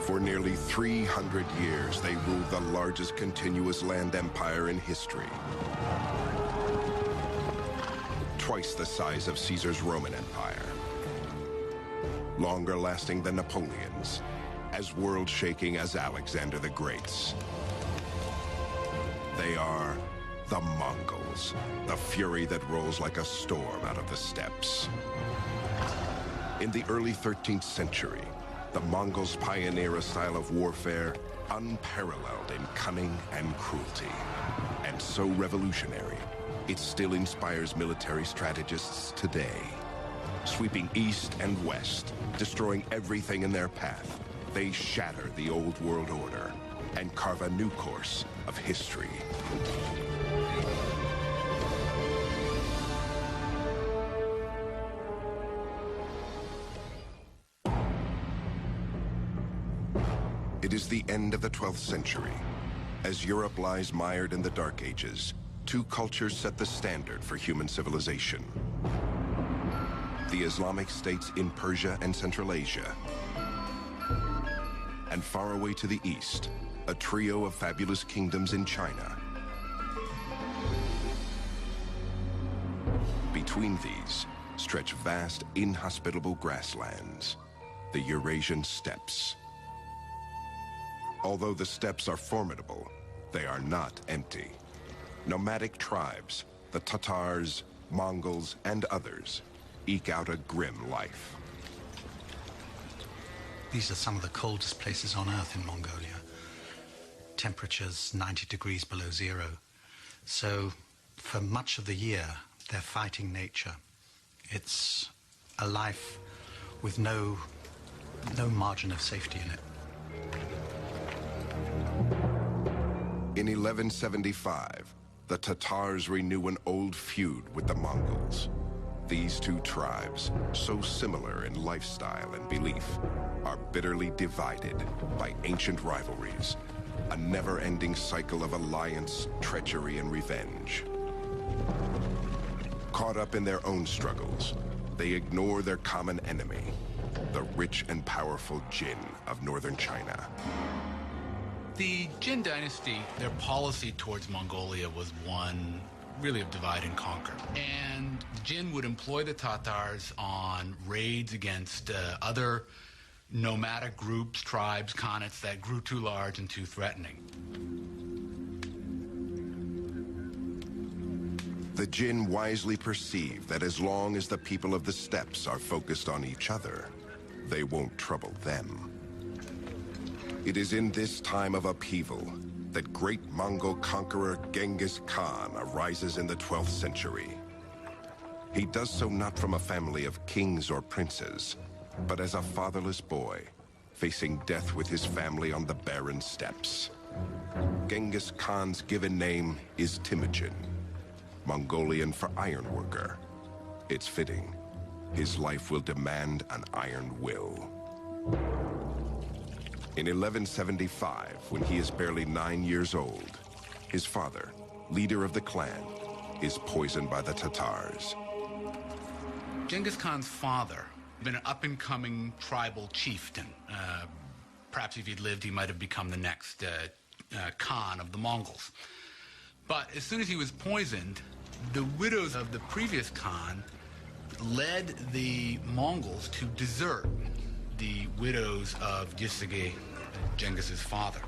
For nearly 300 years, they ruled the largest continuous land empire in history. Twice the size of Caesar's Roman Empire. Longer lasting than Napoleon's. As world-shaking as Alexander the Great's. They are the Mongols, the fury that rolls like a storm out of the steppes. In the early 13th century, the Mongols pioneer a style of warfare unparalleled in cunning and cruelty. And so revolutionary, it still inspires military strategists today. Sweeping east and west, destroying everything in their path, they shatter the old world order and carve a new course of history. It is the end of the 12th century. As Europe lies mired in the Dark Ages, two cultures set the standard for human civilization. The Islamic states in Persia and Central Asia. And far away to the east, a trio of fabulous kingdoms in China. Between these stretch vast, inhospitable grasslands, the Eurasian steppes. Although the steppes are formidable, they are not empty. Nomadic tribes, the Tatars, Mongols, and others, eke out a grim life. These are some of the coldest places on Earth in Mongolia. Temperatures 90 degrees below zero. So for much of the year, they're fighting nature. It's a life with no margin of safety in it. In 1175, the Tatars renew an old feud with the Mongols. These two tribes, so similar in lifestyle and belief, are bitterly divided by ancient rivalries, a never-ending cycle of alliance, treachery, and revenge. Caught up in their own struggles, they ignore their common enemy, the rich and powerful Jin of northern China. The Jin dynasty, their policy towards Mongolia was one really of divide and conquer. And Jin would employ the Tatars on raids against other nomadic groups, tribes, khanates that grew too large and too threatening. The Jin wisely perceive that as long as the people of the steppes are focused on each other, they won't trouble them. It is in this time of upheaval that great Mongol conqueror Genghis Khan arises in the 12th century. He does so not from a family of kings or princes, but as a fatherless boy, facing death with his family on the barren steppes. Genghis Khan's given name is Temujin, Mongolian for ironworker. It's fitting. His life will demand an iron will. In 1175, when he is barely 9 years old, his father, leader of the clan, is poisoned by the Tatars. Genghis Khan's father had been an up-and-coming tribal chieftain. Perhaps if he'd lived, he might have become the next Khan of the Mongols. But as soon as he was poisoned, the widows of the previous Khan led the Mongols to desert the widows of Gisige, Genghis's father.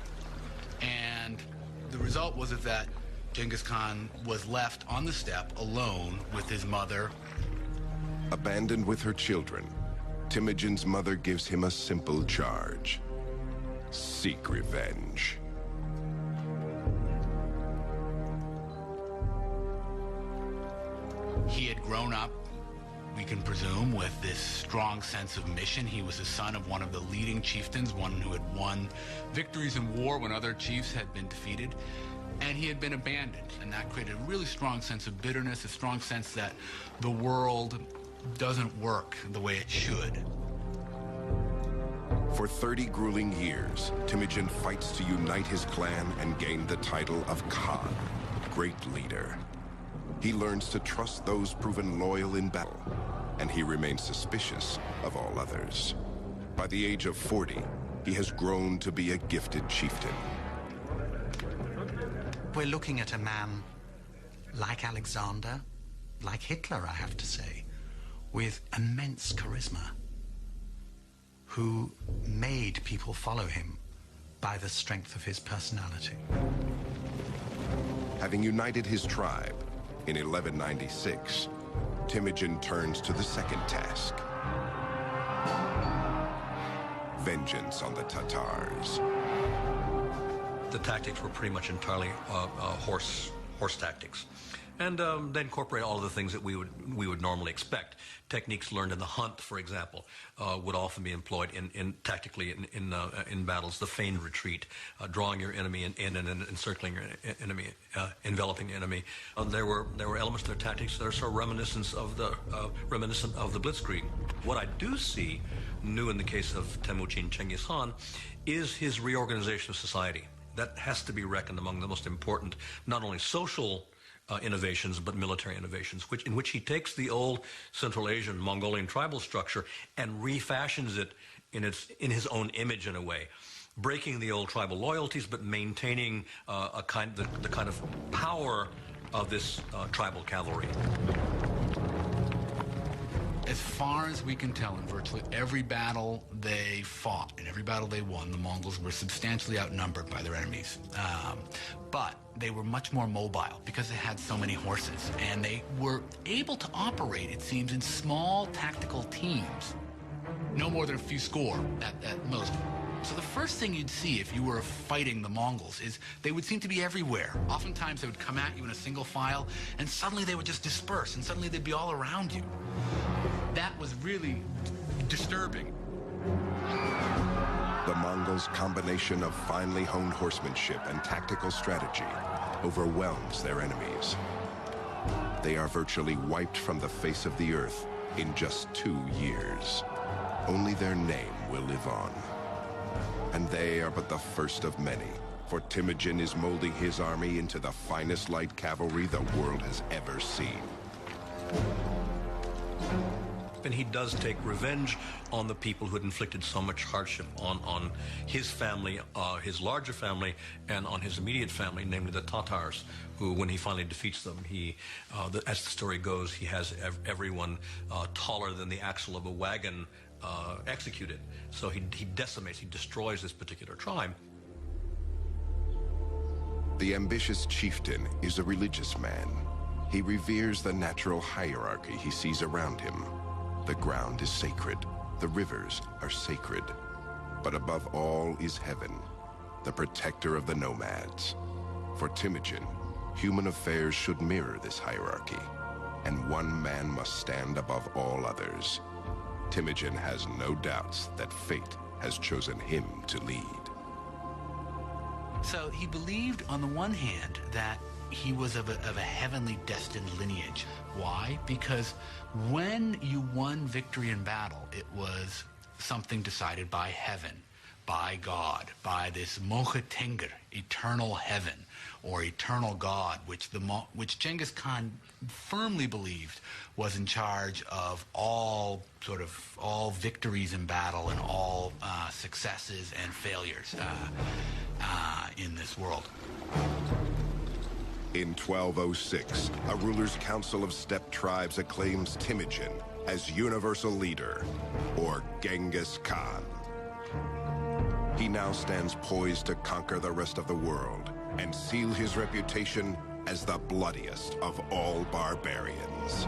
And the result was that Genghis Khan was left on the steppe alone with his mother. Abandoned with her children, Temujin's mother gives him a simple charge: seek revenge. He had grown up, we can presume, with this strong sense of mission. He was the son of one of the leading chieftains, one who had won victories in war when other chiefs had been defeated. And he had been abandoned, and that created a really strong sense of bitterness, a strong sense that the world doesn't work the way it should. For 30 grueling years, Temujin fights to unite his clan and gain the title of Khan, great leader. He learns to trust those proven loyal in battle, and he remains suspicious of all others. By the age of 40, he has grown to be a gifted chieftain. We're looking at a man like Alexander, like Hitler, I have to say, with immense charisma, who made people follow him by the strength of his personality. Having united his tribe in 1196, Temujin turns to the second task: vengeance on the Tatars. The tactics were pretty much entirely horse tactics, and they incorporate all of the things that we would normally expect. Techniques learned in the hunt, for example, would often be employed tactically in battles. The feigned retreat, drawing your enemy in and encircling your enemy, enveloping the enemy. There were elements to their tactics that are sort of reminiscent of the Blitzkrieg. What I do see new in the case of Temujin Genghis Khan is his reorganization of society. That has to be reckoned among the most important, not only social innovations, but military innovations, in which he takes the old Central Asian Mongolian tribal structure and refashions it in his own image in a way, breaking the old tribal loyalties, but maintaining the kind of power of this tribal cavalry. As far as we can tell, in virtually every battle they fought, in every battle they won, the Mongols were substantially outnumbered by their enemies. But they were much more mobile because they had so many horses, and they were able to operate, it seems, in small tactical teams. No more than a few score at most. So the first thing you'd see if you were fighting the Mongols is they would seem to be everywhere. Oftentimes they would come at you in a single file, and suddenly they would just disperse, and suddenly they'd be all around you. That was really disturbing. The Mongols' combination of finely honed horsemanship and tactical strategy overwhelms their enemies. They are virtually wiped from the face of the earth in just 2 years. Only their name will live on. And they are but the first of many, for Temujin is molding his army into the finest light cavalry the world has ever seen. And he does take revenge on the people who had inflicted so much hardship on his family, his larger family, and on his immediate family, namely the Tatars, who, when he finally defeats them, as the story goes, he has everyone taller than the axle of a wagon executed. So he decimates, he destroys this particular tribe. The ambitious chieftain is a religious man. He reveres the natural hierarchy he sees around him. The ground is sacred, the rivers are sacred. But above all is heaven, the protector of the nomads. For Temujin, human affairs should mirror this hierarchy, and one man must stand above all others. Temujin has no doubts that fate has chosen him to lead. So he believed, on the one hand, that he was of a heavenly destined lineage. Why? Because when you won victory in battle, it was something decided by heaven, by God, by this Mocha Tenger, eternal heaven, or eternal God, which Genghis Khan firmly believed was in charge of all victories in battle and all successes and failures in this world. In 1206, a ruler's council of steppe tribes acclaims Temujin as universal leader, or Genghis Khan. He now stands poised to conquer the rest of the world and seal his reputation as the bloodiest of all barbarians.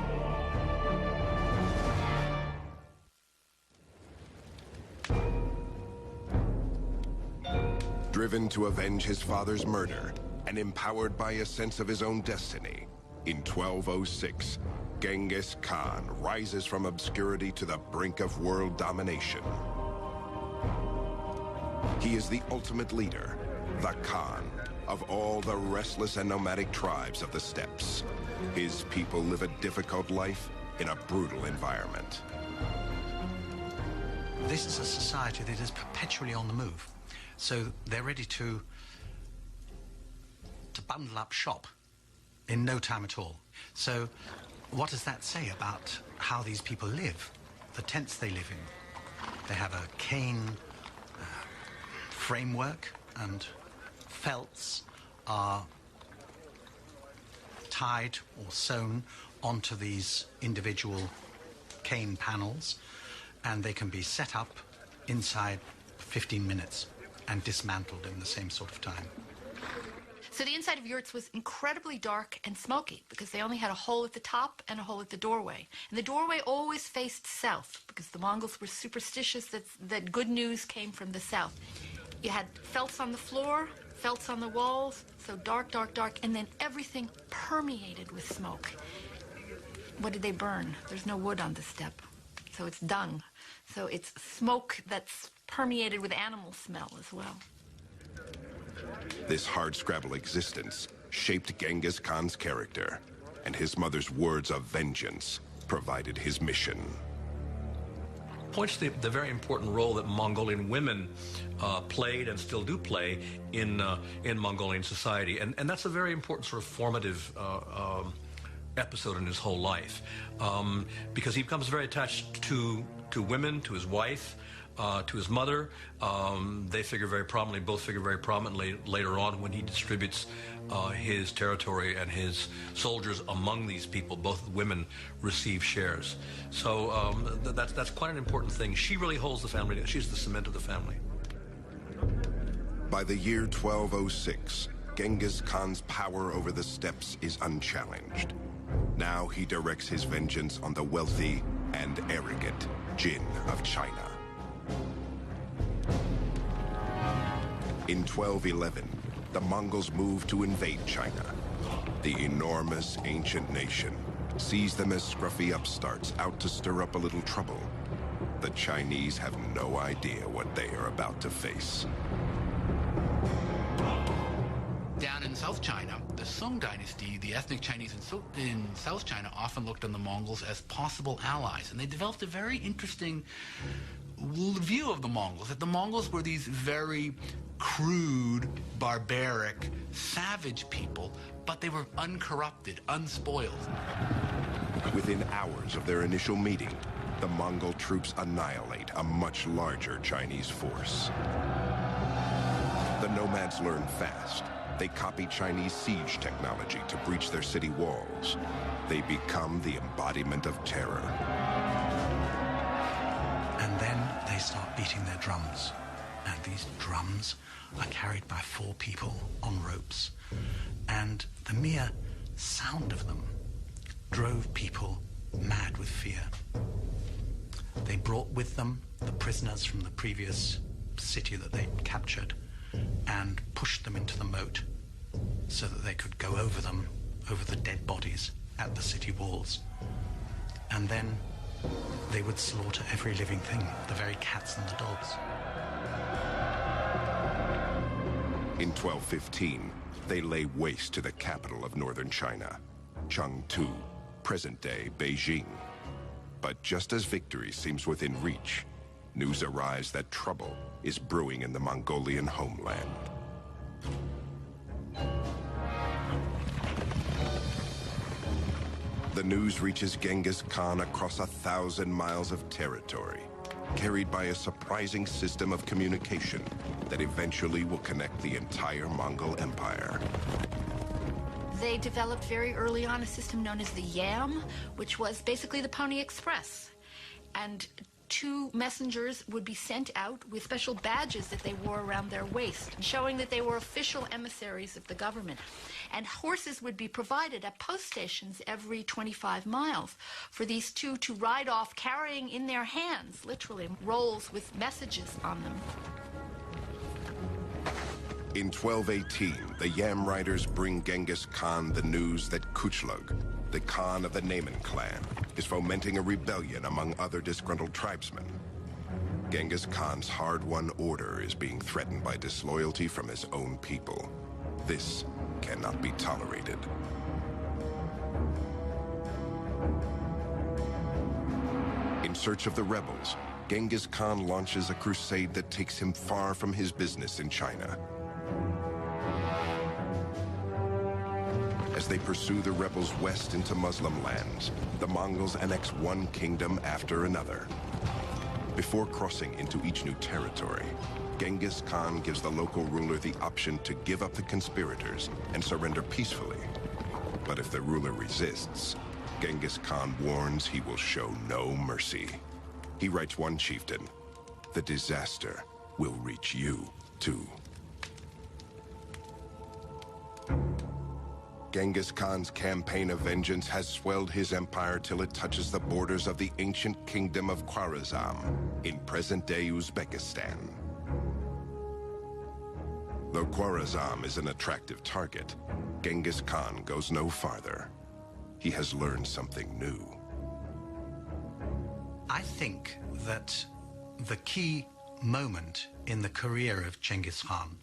Driven to avenge his father's murder, and empowered by a sense of his own destiny, in 1206, Genghis Khan rises from obscurity to the brink of world domination. He is the ultimate leader, the Khan, of all the restless and nomadic tribes of the steppes. His people live a difficult life in a brutal environment. This is a society that is perpetually on the move. So they're ready to bundle up shop in no time at all. So what does that say about how these people live, the tents they live in. They have a cane framework, and felts are tied or sewn onto these individual cane panels, and they can be set up inside 15 minutes and dismantled in the same sort of time. So the inside of yurts was incredibly dark and smoky because they only had a hole at the top and a hole at the doorway. And the doorway always faced south because the Mongols were superstitious that good news came from the south. You had felts on the floor, felts on the walls, so dark, dark, dark, and then everything permeated with smoke. What did they burn? There's no wood on the steppe, so it's dung. So it's smoke that's permeated with animal smell as well. This hardscrabble existence shaped Genghis Khan's character, and his mother's words of vengeance provided his mission. Points to the very important role that Mongolian women played and still do play in Mongolian society, and that's a very important sort of formative episode in his whole life, because he becomes very attached to women, to his wife, to his mother. They figure very prominently, both figure very prominently later on when he distributes his territory and his soldiers among these people. Both women receive shares. So that's quite an important thing. She really holds the family. She's the cement of the family. By the year 1206, Genghis Khan's power over the steppes is unchallenged. Now he directs his vengeance on the wealthy and arrogant Jin of China. In 1211, the Mongols moved to invade China. The enormous ancient nation sees them as scruffy upstarts out to stir up a little trouble. The Chinese have no idea what they are about to face. Down in South China, the Song dynasty, the ethnic Chinese in South China often looked on the Mongols as possible allies, and they developed a very interesting view of the Mongols, that the Mongols were these very crude, barbaric, savage people, but they were uncorrupted, unspoiled. Within hours of their initial meeting, the Mongol troops annihilate a much larger Chinese force. The nomads learn fast. They copy Chinese siege technology to breach their city walls. They become the embodiment of terror. And then they start beating their drums. And these drums are carried by 4 people on ropes. And the mere sound of them drove people mad with fear. They brought with them the prisoners from the previous city that they'd captured and pushed them into the moat so that they could go over them, over the dead bodies at the city walls. And then they would slaughter every living thing, the very cats and the dogs. In 1215, they lay waste to the capital of northern China, Chengdu, present-day Beijing. But just as victory seems within reach, news arrives that trouble is brewing in the Mongolian homeland. The news reaches Genghis Khan across 1,000 miles of territory, carried by a surprising system of communication that eventually will connect the entire Mongol Empire. They developed very early on a system known as the Yam, which was basically the Pony Express. And 2 messengers would be sent out with special badges that they wore around their waist, showing that they were official emissaries of the government. And horses would be provided at post stations every 25 miles for these 2 to ride off carrying in their hands, literally, rolls with messages on them. In 1218, the Yam riders bring Genghis Khan the news that Kuchlug, the Khan of the Naiman clan, is fomenting a rebellion among other disgruntled tribesmen. Genghis Khan's hard-won order is being threatened by disloyalty from his own people. This cannot be tolerated. In search of the rebels, Genghis Khan launches a crusade that takes him far from his business in China. As they pursue the rebels west into Muslim lands, the Mongols annex one kingdom after another. Before crossing into each new territory, Genghis Khan gives the local ruler the option to give up the conspirators and surrender peacefully. But if the ruler resists, Genghis Khan warns he will show no mercy. He writes one chieftain, "The disaster will reach you, too." Genghis Khan's campaign of vengeance has swelled his empire till it touches the borders of the ancient kingdom of Khwarezm in present-day Uzbekistan. Though Khwarezm is an attractive target, Genghis Khan goes no farther. He has learned something new. I think that the key moment in the career of Genghis Khan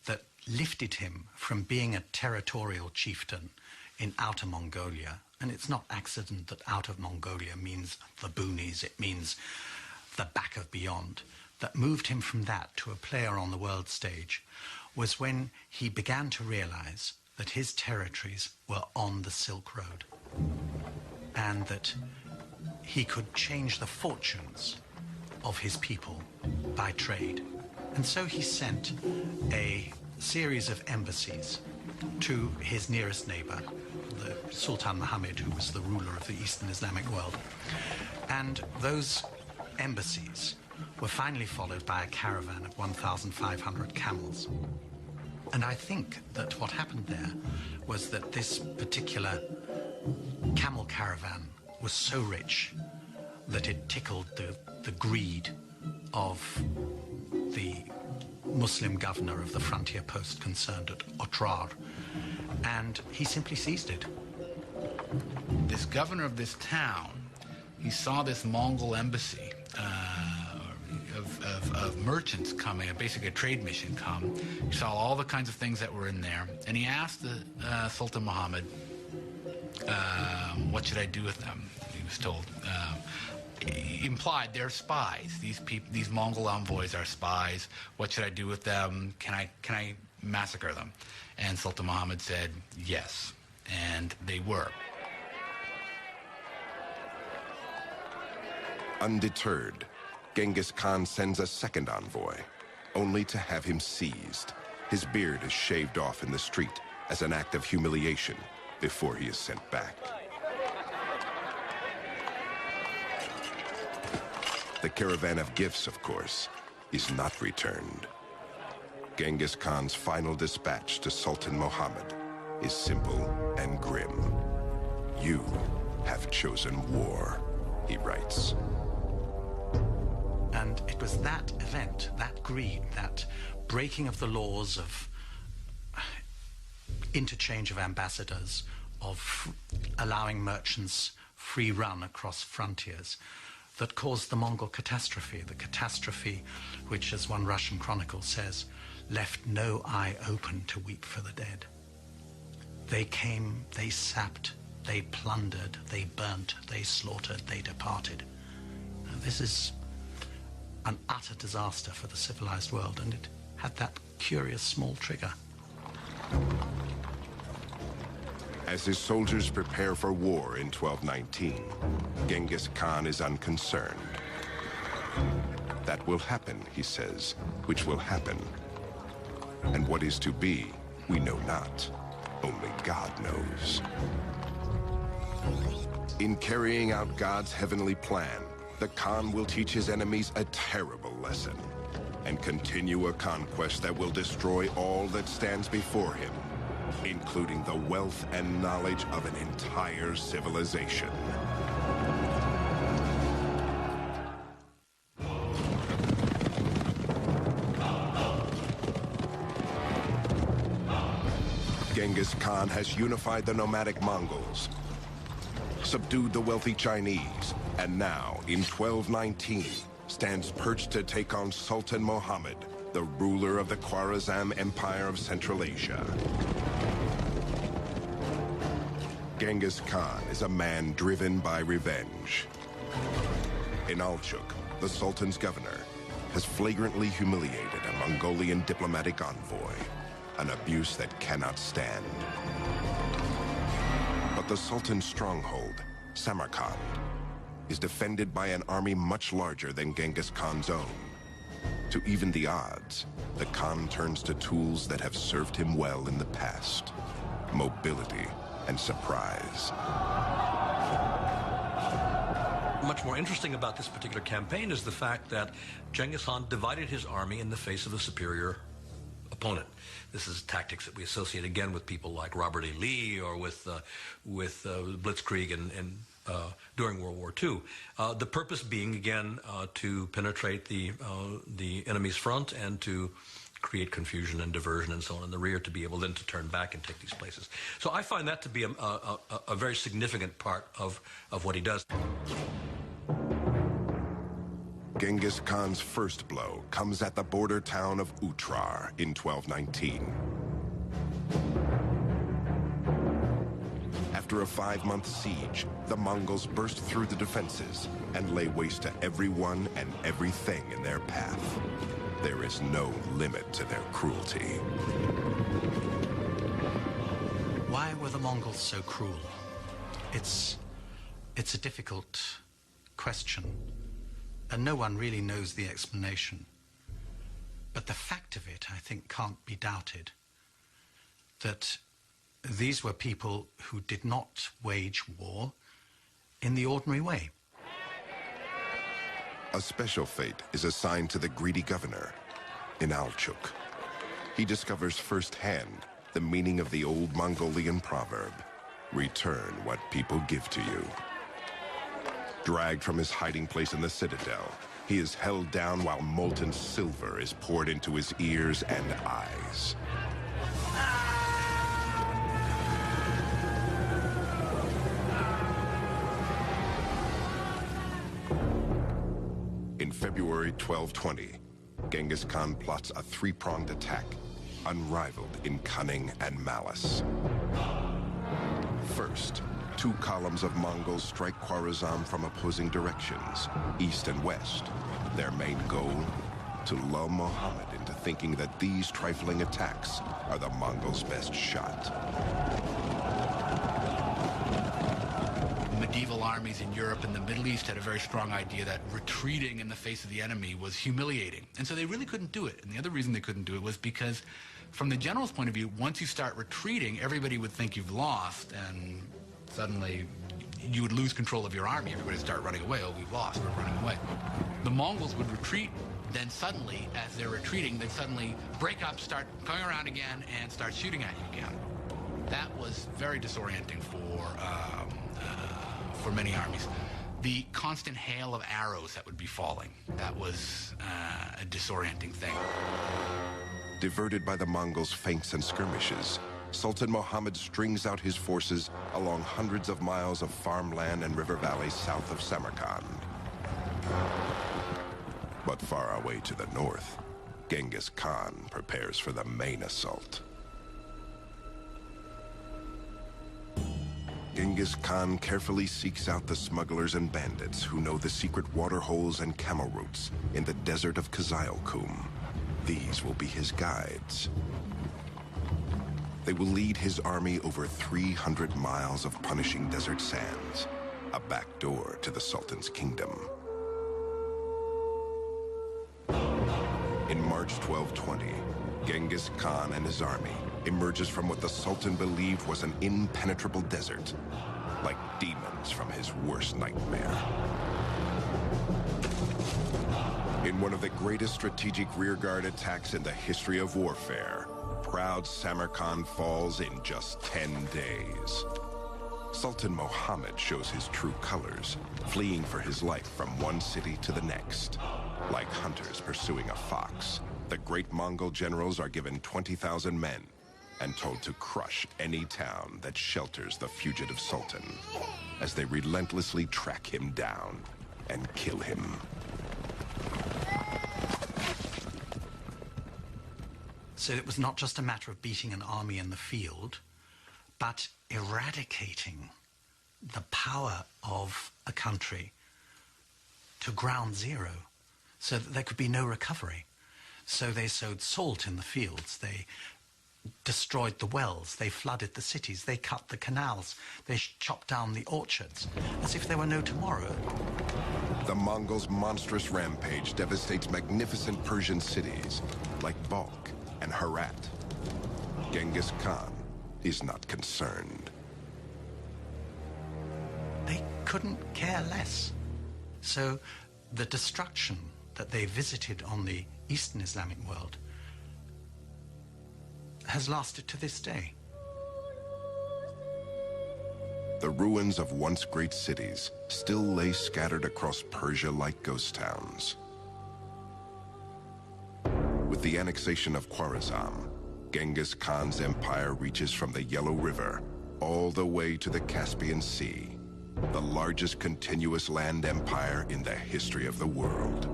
that lifted him from being a territorial chieftain in Outer Mongolia, and it's not accident that Outer Mongolia means the boonies, it means the back of beyond, that moved him from that to a player on the world stage was when he began to realize that his territories were on the Silk Road and that he could change the fortunes of his people by trade. And so he sent a series of embassies to his nearest neighbor, the Sultan Muhammad, who was the ruler of the Eastern Islamic world. And those embassies were finally followed by a caravan of 1,500 camels. And I think that what happened there was that this particular camel caravan was so rich that it tickled the greed of the Muslim governor of the frontier post concerned at Otrar, and he simply seized it. This governor of this town, he saw this Mongol embassy of merchants coming, basically a trade mission come. He saw all the kinds of things that were in there, and he asked the Sultan Muhammad, what should I do with them? He was told. He implied they're spies. These Mongol envoys are spies. What should I do with them? Can I massacre them? And Sultan Muhammad said yes, and they were. Undeterred, Genghis Khan sends a second envoy, only to have him seized. His beard is shaved off in the street as an act of humiliation before he is sent back. The caravan of gifts, of course, is not returned. Genghis Khan's final dispatch to Sultan Muhammad is simple and grim. "You have chosen war," he writes. And it was that event, that greed, that breaking of the laws of interchange of ambassadors, of allowing merchants free run across frontiers, that caused the Mongol catastrophe, the catastrophe which, as one Russian chronicle says, left no eye open to weep for the dead. They came, they sapped, they plundered, they burnt, they slaughtered, they departed. Now, this is an utter disaster for the civilized world, and it had that curious small trigger. As his soldiers prepare for war in 1219, Genghis Khan is unconcerned. That will happen, he says, which will happen. And what is to be, we know not. Only God knows. In carrying out God's heavenly plan, the Khan will teach his enemies a terrible lesson and continue a conquest that will destroy all that stands before him, including the wealth and knowledge of an entire civilization. Genghis Khan has unified the nomadic Mongols, subdued the wealthy Chinese, and now, in 1219, stands perched to take on Sultan Muhammad, the ruler of the Khwarezm Empire of Central Asia. Genghis Khan is a man driven by revenge. Inalchuk, the Sultan's governor, has flagrantly humiliated a Mongolian diplomatic envoy, an abuse that cannot stand. But the Sultan's stronghold, Samarkand, is defended by an army much larger than Genghis Khan's own. To even the odds, the Khan turns to tools that have served him well in the past: mobility and surprise. Much more interesting about this particular campaign is the fact that Genghis Khan divided his army in the face of a superior opponent. This is tactics that we associate again with people like Robert E. Lee or with Blitzkrieg and during World War II. The purpose being again to penetrate the enemy's front and to create confusion and diversion and so on in the rear, to be able then to turn back and take these places. So I find that to be a very significant part of what he does. Genghis Khan's first blow comes at the border town of Utrar in 1219. After a 5-month siege, the Mongols burst through the defenses and lay waste to everyone and everything in their path. There is no limit to their cruelty. Why were the Mongols so cruel? It's a difficult question, and no one really knows the explanation. But the fact of it, I think, can't be doubted, that these were people who did not wage war in the ordinary way. A special fate is assigned to the greedy governor in Alchuk. He discovers firsthand the meaning of the old Mongolian proverb, "Return what people give to you." Dragged from his hiding place in the citadel, he is held down while molten silver is poured into his ears and eyes. In February 1220, Genghis Khan plots a 3-pronged attack, unrivaled in cunning and malice. First, 2 columns of Mongols strike Khwarazm from opposing directions, east and west. Their main goal? To lull Muhammad into thinking that these trifling attacks are the Mongols' best shot. Medieval armies in Europe and the Middle East had a very strong idea that retreating in the face of the enemy was humiliating. And so they really couldn't do it. And the other reason they couldn't do it was because, from the general's point of view, once you start retreating, everybody would think you've lost, and suddenly you would lose control of your army. Everybody would start running away. Oh, we've lost. We're running away. The Mongols would retreat. Then suddenly, as they're retreating, they'd suddenly break up, start going around again, and start shooting at you again. That was very disorienting for many armies. The constant hail of arrows that would be falling, that was a disorienting thing. Diverted by the Mongols' feints and skirmishes, Sultan Muhammad strings out his forces along hundreds of miles of farmland and river valleys south of Samarkand. But far away to the north, Genghis Khan prepares for the main assault. Genghis Khan carefully seeks out the smugglers and bandits who know the secret water holes and camel routes in the desert of Kızılkum. These will be his guides. They will lead his army over 300 miles of punishing desert sands, a back door to the Sultan's kingdom. In March 1220, Genghis Khan and his army emerges from what the Sultan believed was an impenetrable desert, like demons from his worst nightmare. In one of the greatest strategic rearguard attacks in the history of warfare, proud Samarkand falls in just 10 days. Sultan Muhammad shows his true colors, fleeing for his life from one city to the next. Like hunters pursuing a fox, the great Mongol generals are given 20,000 men and told to crush any town that shelters the fugitive Sultan, as they relentlessly track him down and kill him. So it was not just a matter of beating an army in the field, but eradicating the power of a country to ground zero, so that there could be no recovery. So they sowed salt in the fields. They destroyed the wells, they flooded the cities, they cut the canals, they chopped down the orchards, as if there were no tomorrow. The Mongols' monstrous rampage devastates magnificent Persian cities like Balkh and Herat. Genghis Khan is not concerned. They couldn't care less. So the destruction that they visited on the Eastern Islamic world has lasted to this day. The ruins of once great cities still lay scattered across Persia like ghost towns. With the annexation of Khwarezm, Genghis Khan's empire reaches from the Yellow River all the way to the Caspian Sea, the largest continuous land empire in the history of the world.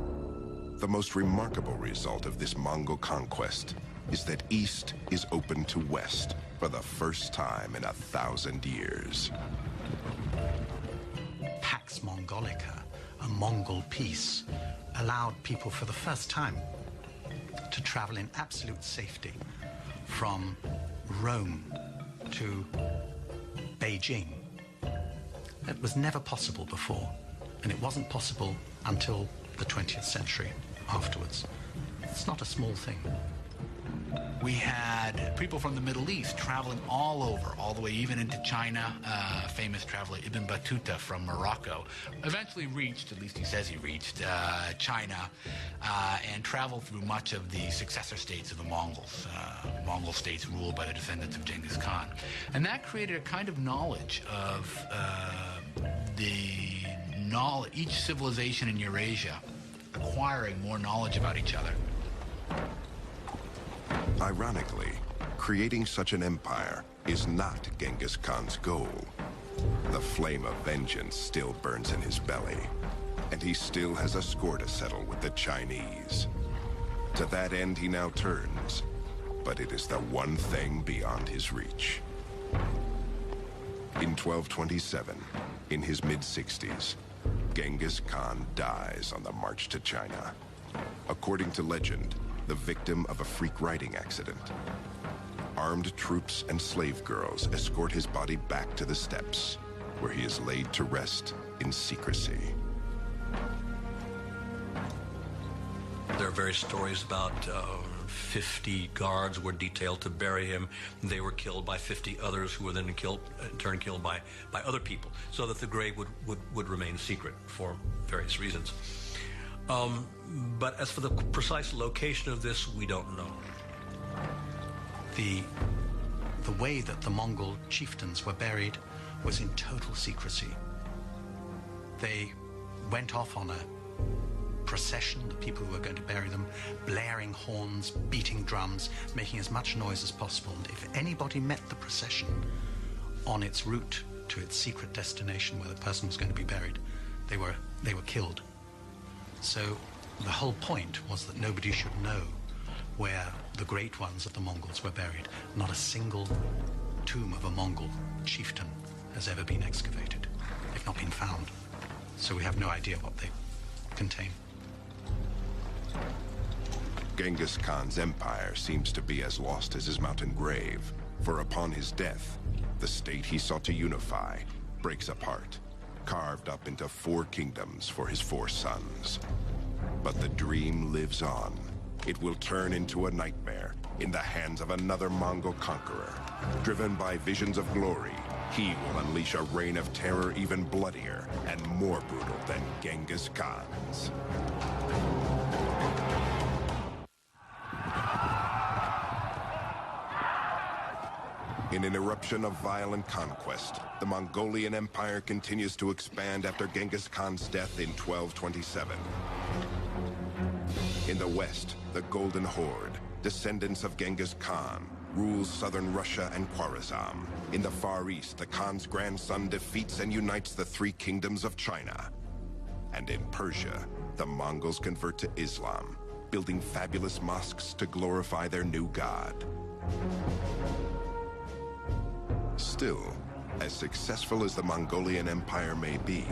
The most remarkable result of this Mongol conquest is that East is open to West for the first time in 1,000 years. Pax Mongolica, a Mongol peace, allowed people for the first time to travel in absolute safety from Rome to Beijing. That was never possible before, and it wasn't possible until the 20th century afterwards. It's not a small thing. We had people from the Middle East traveling all over, all the way even into China. Famous traveler Ibn Battuta from Morocco eventually reached, at least he says he reached, China and traveled through much of the successor states of the Mongols, Mongol states ruled by the descendants of Genghis Khan. And that created a kind of knowledge of each civilization in Eurasia acquiring more knowledge about each other. Ironically, creating such an empire is not Genghis Khan's goal. The flame of vengeance still burns in his belly, and he still has a score to settle with the Chinese. To that end he now turns, but it is the one thing beyond his reach. In 1227, in his mid-60s, Genghis Khan dies on the march to China. According to legend, the victim of a freak riding accident. Armed troops and slave girls escort his body back to the steppes, where he is laid to rest in secrecy. There are various stories about 50 guards were detailed to bury him. They were killed by 50 others who were then in turn killed by other people, so that the grave would remain secret for various reasons. But as for the precise location of this, we don't know. The way that the Mongol chieftains were buried was in total secrecy. They went off on a procession, the people who were going to bury them, blaring horns, beating drums, making as much noise as possible. And if anybody met the procession on its route to its secret destination where the person was going to be buried, they were killed. So the whole point was that nobody should know where the great ones of the Mongols were buried. Not a single tomb of a Mongol chieftain has ever been excavated. They've not been found. So we have no idea what they contain. Genghis Khan's empire seems to be as lost as his mountain grave, for upon his death, the state he sought to unify breaks apart, carved up into 4 kingdoms for his 4 sons. But the dream lives on. It will turn into a nightmare in the hands of another Mongol conqueror. Driven by visions of glory, he will unleash a reign of terror even bloodier and more brutal than Genghis Khan's. In an eruption of violent conquest, the Mongolian Empire continues to expand after Genghis Khan's death in 1227. In the west, the Golden Horde, descendants of Genghis Khan, rules southern Russia and Khwarezm. In the Far East, the Khan's grandson defeats and unites the 3 kingdoms of China. And in Persia, the Mongols convert to Islam, building fabulous mosques to glorify their new god. Still, as successful as the Mongolian Empire may be,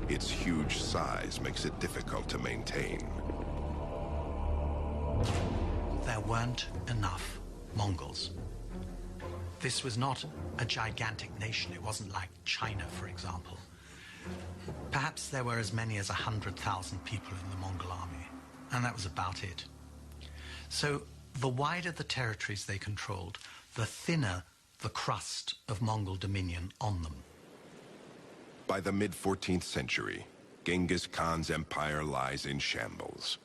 its huge size makes it difficult to maintain. There weren't enough Mongols This was not a gigantic nation. It wasn't like China, for example. Perhaps there were as many as 100,000 people in the Mongol army, and that was about it. So the wider the territories they controlled, the thinner the crust of Mongol dominion on them. By the mid-14th century, Genghis Khan's empire lies in shambles.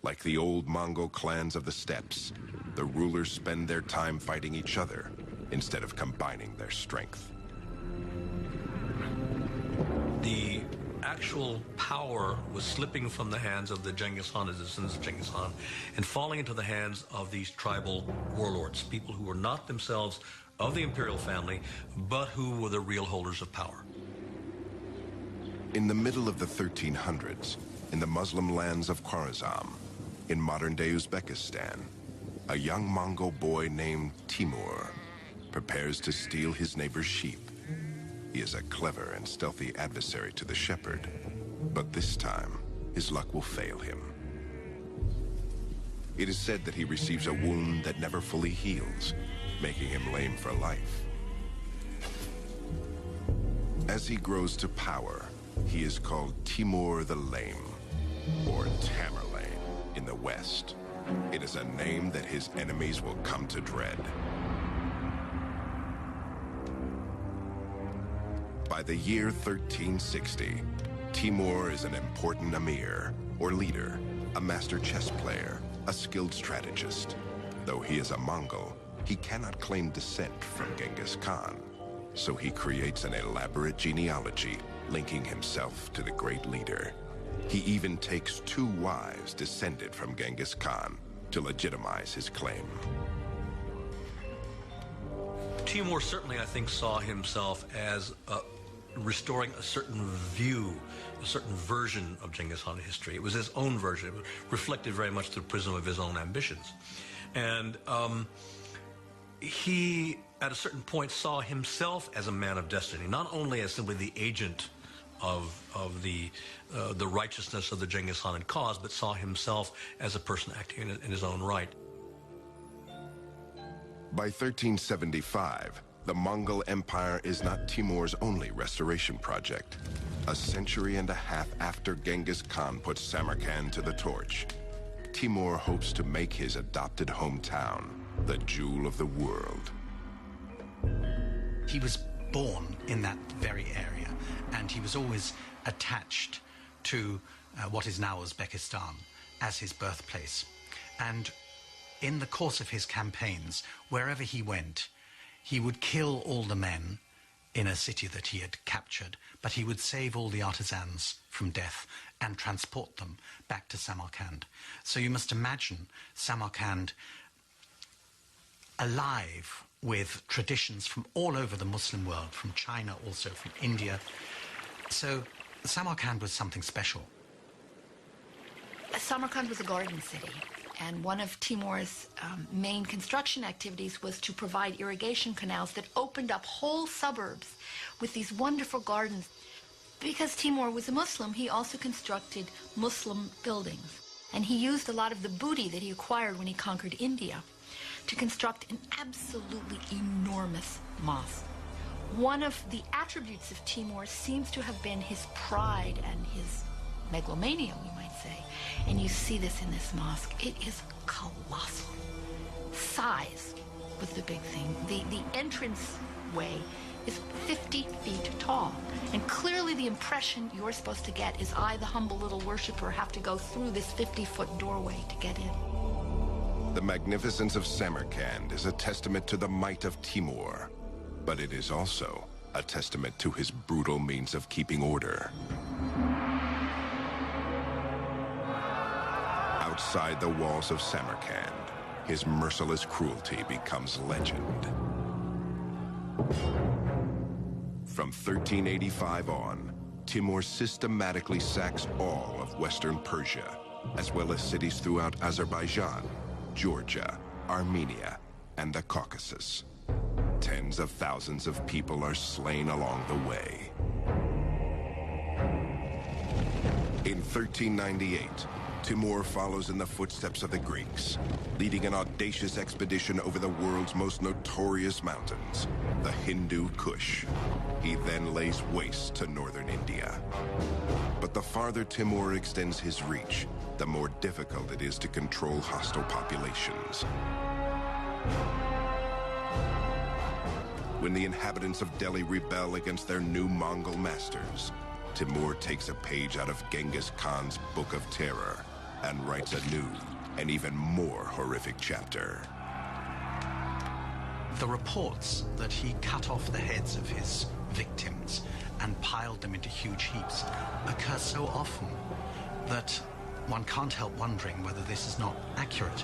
Like the old Mongol clans of the steppes, the rulers spend their time fighting each other instead of combining their strength. The actual power was slipping from the hands of the Genghis Khan, the descendants of Genghis Khan, and falling into the hands of these tribal warlords, people who were not themselves of the imperial family, but who were the real holders of power. In the middle of the 1300s, in the Muslim lands of Khwarezm, in modern-day Uzbekistan, a young Mongol boy named Timur prepares to steal his neighbor's sheep. He is a clever and stealthy adversary to the shepherd, but this time, his luck will fail him. It is said that he receives a wound that never fully heals, making him lame for life. As he grows to power, he is called Timur the Lame, or Tamerlane in the West. It is a name that his enemies will come to dread. By the year 1360, Timur is an important emir, or leader, a master chess player, a skilled strategist. Though he is a Mongol, he cannot claim descent from Genghis Khan, so he creates an elaborate genealogy linking himself to the great leader. He even takes 2 wives descended from Genghis Khan to legitimize his claim. Timur certainly, I think, saw himself as restoring a certain view, a certain version of Genghis Khan history. It was his own version. It was reflected very much through the prism of his own ambitions. And he, at a certain point, saw himself as a man of destiny, not only as simply the agent of the righteousness of the Genghis Khan cause, but saw himself as a person acting in his own right. By 1375, the Mongol Empire is not Timur's only restoration project. A century and a half after Genghis Khan put Samarkand to the torch, Timur hopes to make his adopted hometown the jewel of the world. He was born in that very area, and he was always attached to what is now Uzbekistan as his birthplace. And in the course of his campaigns, wherever he went, he would kill all the men in a city that he had captured, but he would save all the artisans from death and transport them back to Samarkand. So you must imagine Samarkand alive with traditions from all over the Muslim world, from China, also from India. So Samarkand was something special. Samarkand was a garden city, and one of Timur's main construction activities was to provide irrigation canals that opened up whole suburbs with these wonderful gardens. Because Timur was a Muslim, he also constructed Muslim buildings, and he used a lot of the booty that he acquired when he conquered India to construct an absolutely enormous mosque. One of the attributes of Timur seems to have been his pride and his megalomania, we might say. And you see this in this mosque. It is colossal. Size was the big thing. The entrance way is 50 feet tall. And clearly the impression you're supposed to get is I, the humble little worshiper, have to go through this 50-foot doorway to get in. The magnificence of Samarkand is a testament to the might of Timur, but it is also a testament to his brutal means of keeping order. Outside the walls of Samarkand, his merciless cruelty becomes legend. From 1385 on, Timur systematically sacks all of Western Persia, as well as cities throughout Azerbaijan, Georgia, Armenia, and the Caucasus. Tens of thousands of people are slain along the way. In 1398, Timur follows in the footsteps of the Greeks, leading an audacious expedition over the world's most notorious mountains, the Hindu Kush. He then lays waste to northern India. But the farther Timur extends his reach, the more difficult it is to control hostile populations. When the inhabitants of Delhi rebel against their new Mongol masters, Timur takes a page out of Genghis Khan's Book of Terror and writes a new and even more horrific chapter. The reports that he cut off the heads of his victims and piled them into huge heaps occur so often that one can't help wondering whether this is not accurate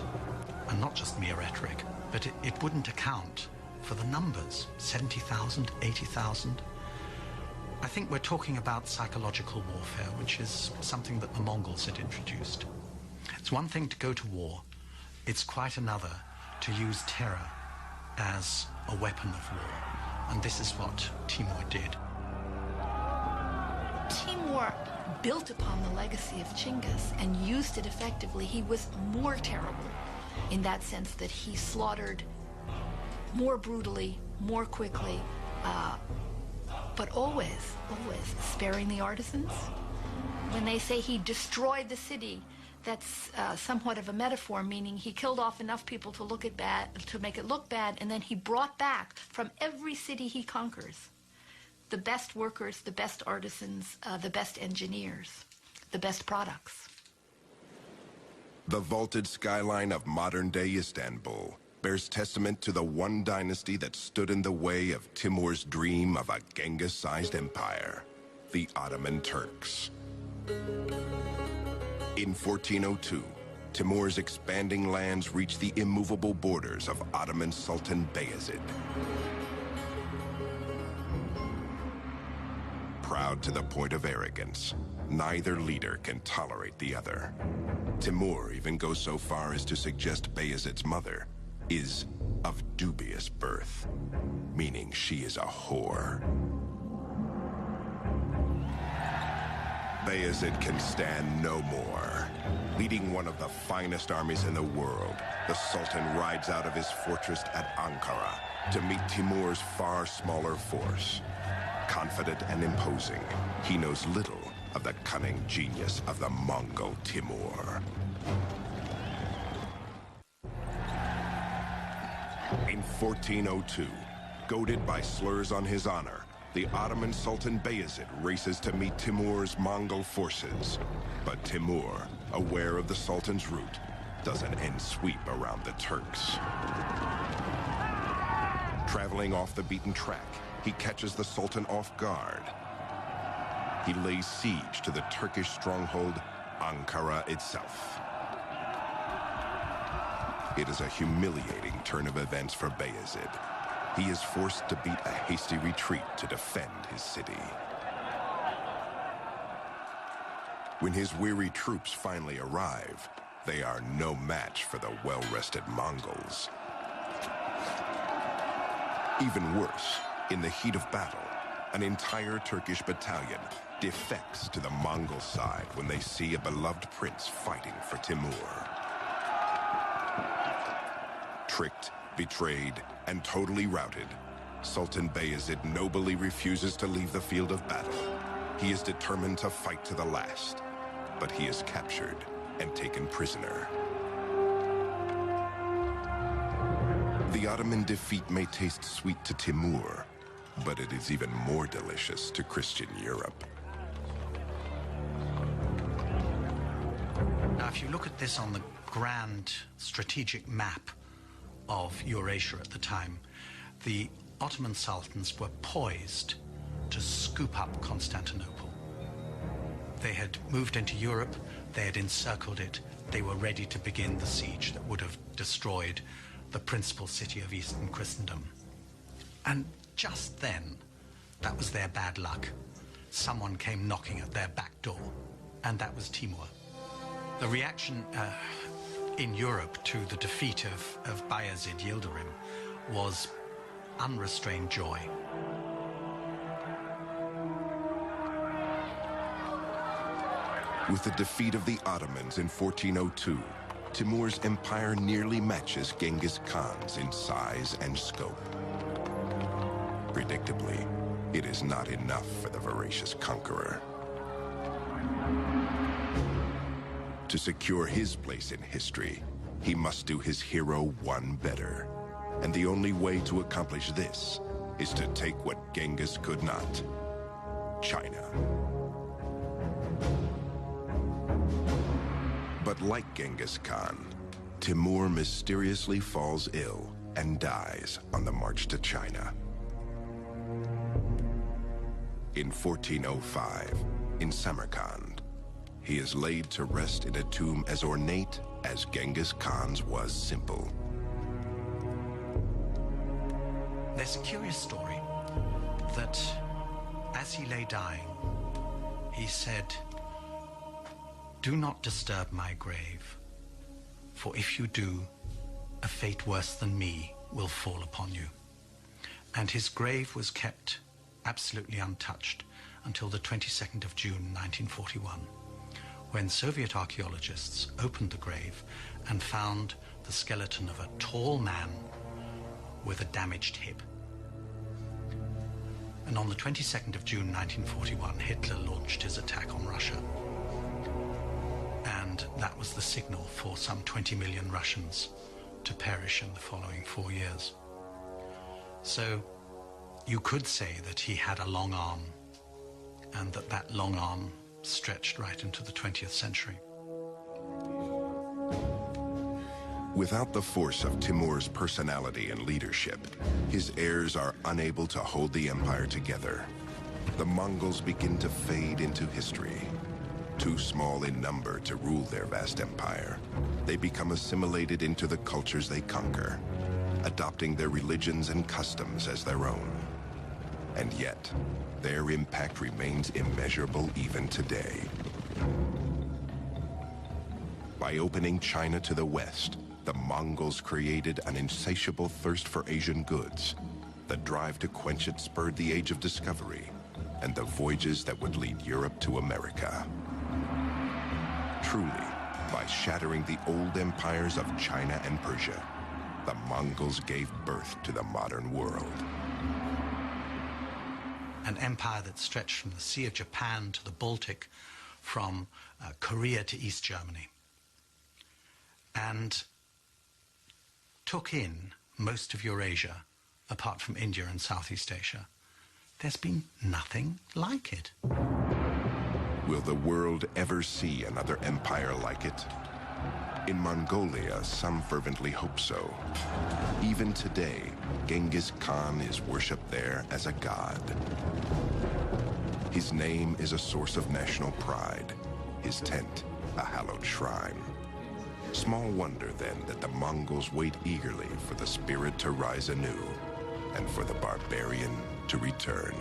and not just mere rhetoric, but it wouldn't account for the numbers, 70,000, 80,000. I think we're talking about psychological warfare, which is something that the Mongols had introduced. It's one thing to go to war. It's quite another to use terror as a weapon of war. And this is what Timur did. Timur built upon the legacy of Genghis and used it effectively. He was more terrible in that sense that he slaughtered more brutally, more quickly, but always sparing the artisans. When they say he destroyed the city, that's somewhat of a metaphor, meaning he killed off enough people to make it look bad, and then he brought back from every city he conquers the best workers, the best artisans, the best engineers, the best products. The vaulted skyline of modern-day Istanbul bears testament to the one dynasty that stood in the way of Timur's dream of a Genghis-sized empire, the Ottoman Turks. In 1402, Timur's expanding lands reached the immovable borders of Ottoman Sultan Bayezid. Proud to the point of arrogance, neither leader can tolerate the other. Timur even goes so far as to suggest Bayezid's mother is of dubious birth, meaning she is a whore. Bayezid can stand no more. Leading one of the finest armies in the world, the Sultan rides out of his fortress at Ankara to meet Timur's far smaller force. Confident and imposing, he knows little of the cunning genius of the Mongol Timur. In 1402, goaded by slurs on his honor, the Ottoman Sultan Bayezid races to meet Timur's Mongol forces. But Timur, aware of the Sultan's route, does an end sweep around the Turks. Traveling off the beaten track, he catches the Sultan off guard. He lays siege to the Turkish stronghold, Ankara itself. It is a humiliating turn of events for Bayezid. He is forced to beat a hasty retreat to defend his city. When his weary troops finally arrive, they are no match for the well-rested Mongols. Even worse, in the heat of battle, an entire Turkish battalion defects to the Mongol side when they see a beloved prince fighting for Timur. Tricked, betrayed, and totally routed, Sultan Bayezid nobly refuses to leave the field of battle. He is determined to fight to the last, but he is captured and taken prisoner. The Ottoman defeat may taste sweet to Timur, but it is even more delicious to Christian Europe. Now, if you look at this on the grand strategic map of Eurasia at the time, the Ottoman sultans were poised to scoop up Constantinople. They had moved into Europe, they had encircled it, they were ready to begin the siege that would have destroyed the principal city of Eastern Christendom. And just then, that was their bad luck. Someone came knocking at their back door, and that was Timur. The reaction in Europe to the defeat of Bayezid Yildirim was unrestrained joy. With the defeat of the Ottomans in 1402, Timur's empire nearly matches Genghis Khan's in size and scope. Predictably, it is not enough for the voracious conqueror. To secure his place in history, he must do his hero one better. And the only way to accomplish this is to take what Genghis could not: China. But like Genghis Khan, Timur mysteriously falls ill and dies on the march to China. In 1405, in Samarkand, he is laid to rest in a tomb as ornate as Genghis Khan's was simple. There's a curious story that as he lay dying, he said, "Do not disturb my grave, for if you do, a fate worse than me will fall upon you." And his grave was kept absolutely untouched until the 22nd of June 1941, when Soviet archaeologists opened the grave and found the skeleton of a tall man with a damaged hip. And on the 22nd of June 1941, Hitler launched his attack on Russia. And that was the signal for some 20 million Russians to perish in the following 4 years. So you could say that he had a long arm, and that long arm stretched right into the 20th century. Without the force of Timur's personality and leadership, his heirs are unable to hold the empire together. The Mongols begin to fade into history. Too small in number to rule their vast empire, they become assimilated into the cultures they conquer, adopting their religions and customs as their own. And yet, their impact remains immeasurable even today. By opening China to the West, the Mongols created an insatiable thirst for Asian goods. The drive to quench it spurred the Age of Discovery and the voyages that would lead Europe to America. Truly, by shattering the old empires of China and Persia, the Mongols gave birth to the modern world. An empire that stretched from the Sea of Japan to the Baltic, from Korea to East Germany, and took in most of Eurasia, apart from India and Southeast Asia. There's been nothing like it. Will the world ever see another empire like it? In Mongolia, some fervently hope so. Even today, Genghis Khan is worshipped there as a god. His name is a source of national pride, his tent a hallowed shrine. Small wonder, then, that the Mongols wait eagerly for the spirit to rise anew and for the barbarian to return.